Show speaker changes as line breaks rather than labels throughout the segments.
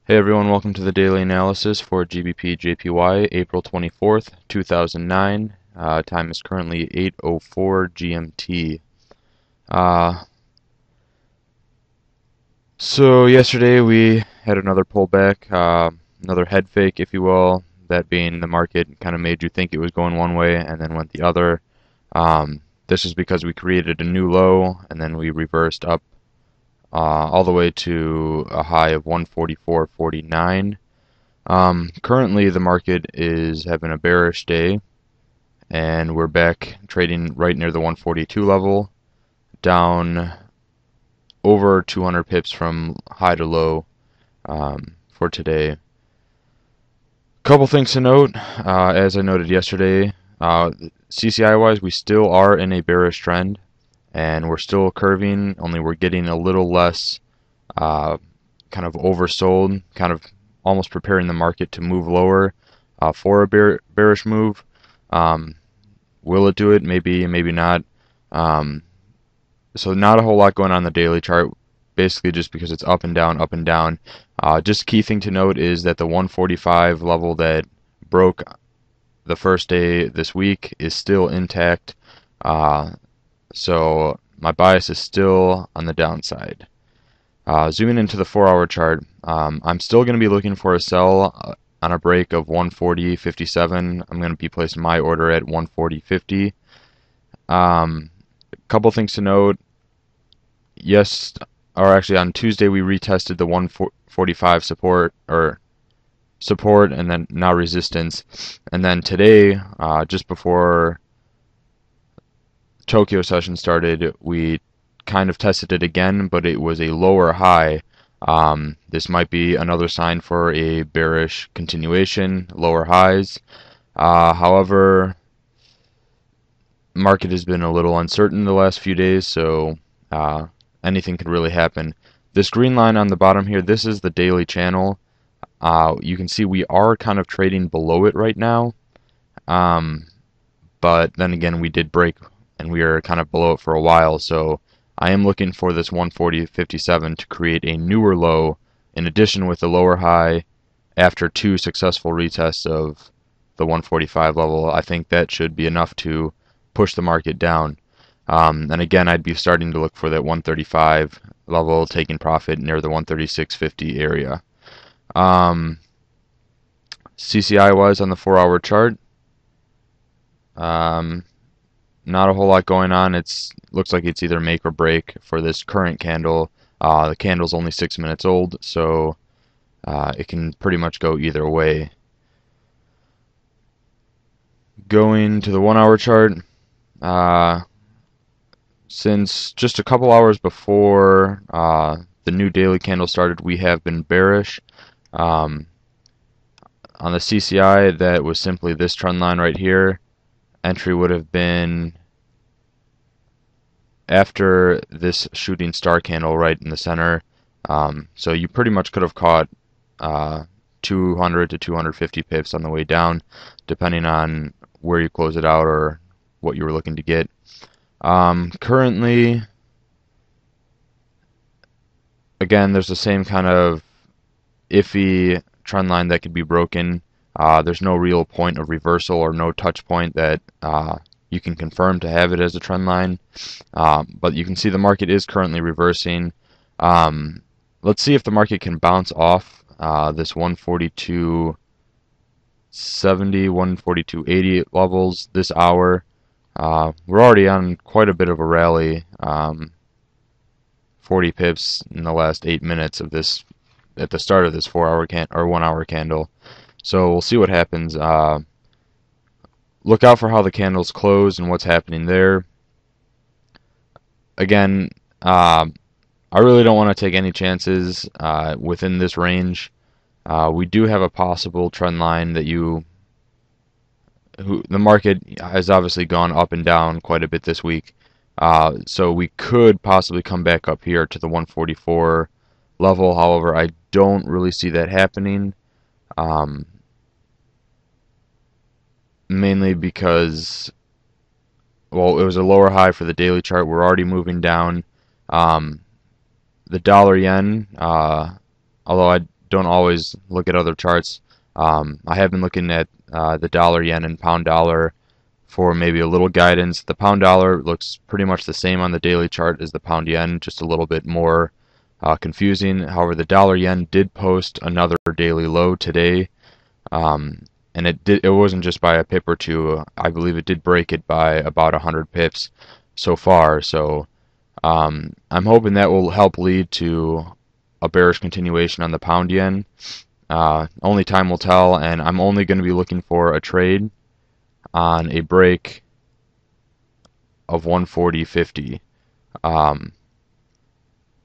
Hey everyone, welcome to the daily analysis for GBP JPY, April 24th, 2009. Time is currently 8:04 GMT. Uh, so yesterday we had another pullback, another head fake, if you will. That being the market kind of made you think it was going one way and then went the other. This is because we created a new low and then we reversed up all the way to a high of 144.49. Currently, the market is having a bearish day, and we're back trading right near the 142 level, down over 200 pips from high to low for today. Couple things to note, as I noted yesterday, CCI-wise, we still are in a bearish trend, and we're still curving, only we're getting a little less kind of oversold, kind of almost preparing the market to move lower for a bearish move. Will it do it? Maybe, maybe not. So not a whole lot going on the daily chart, basically just because it's up and down, up and down. Just key thing to note is that the 145 level that broke the first day this week is still intact. So my bias is still on the downside. Zooming into the 4-hour chart, I'm still going to be looking for a sell on a break of 140.57. I'm going to be placing my order at 140.50. Couple things to note. Yes, or actually on Tuesday we retested the 145 support and then now resistance. And then today, just before Tokyo session started, we kind of tested it again, but it was a lower high. This might be another sign for a bearish continuation, lower highs. However, market has been a little uncertain the last few days, so anything could really happen. This green line on the bottom here, this is the daily channel. You can see we are kind of trading below it right now, but then again we did break and we are kind of below it for a while, so I am looking for this 140.57 to create a newer low in addition with a lower high after two successful retests of the 145 level. I think that should be enough to push the market down. And again, I'd be starting to look for that 135 level, taking profit near the 136.50 area. CCI wise on the 4-hour chart, not a whole lot going on. It looks like it's either make or break for this current candle. The candle's only 6 minutes old, so it can pretty much go either way. Going to the 1-hour chart, since just a couple hours before the new daily candle started, we have been bearish. On the CCI, that was simply this trend line right here. Entry would have been after this shooting star candle right in the center. So you pretty much could have caught 200 to 250 pips on the way down, depending on where you close it out or what you were looking to get. Currently, again, there's the same kind of iffy trend line that could be broken. There's no real point of reversal or no touch point that you can confirm to have it as a trend line. But you can see the market is currently reversing. Let's see if the market can bounce off this 142.70, 142.80 levels this hour. We're already on quite a bit of a rally, 40 pips in the last 8 minutes of this at the start of this 4-hour or 1-hour candle. So we'll see what happens. Look out for how the candles close and what's happening there. Again, I really don't want to take any chances within this range. We do have a possible trend line that the market has obviously gone up and down quite a bit this week. So we could possibly come back up here to the 144 level. However, I don't really see that happening. Mainly because, well, it was a lower high for the daily chart. We're already moving down. The dollar yen, although I don't always look at other charts. I have been looking at the dollar yen and pound dollar for maybe a little guidance. The pound dollar looks pretty much the same on the daily chart as the pound yen, just a little bit more confusing. However, the dollar yen did post another daily low today, and it wasn't just by a pip or two. I believe it did break it by about 100 pips so far. So I'm hoping that will help lead to a bearish continuation on the pound yen. Only time will tell, and I'm only going to be looking for a trade on a break of 140.50.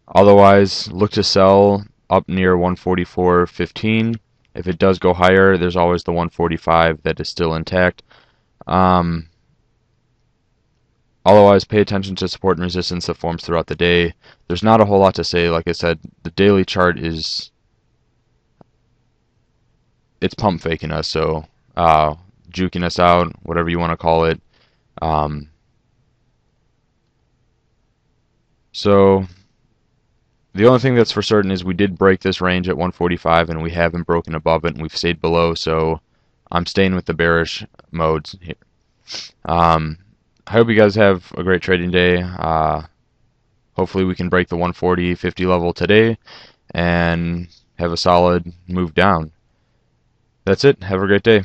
Otherwise, look to sell up near 144.15. If it does go higher, there's always the 145 that is still intact. Otherwise, pay attention to support and resistance that forms throughout the day. There's not a whole lot to say. Like I said, the daily chart it's pump faking us, so juking us out, whatever you want to call it. So the only thing that's for certain is we did break this range at 145, and we haven't broken above it, and we've stayed below. So I'm staying with the bearish modes here. I hope you guys have a great trading day. Hopefully we can break the 140.50 level today and have a solid move down. That's it. Have a great day.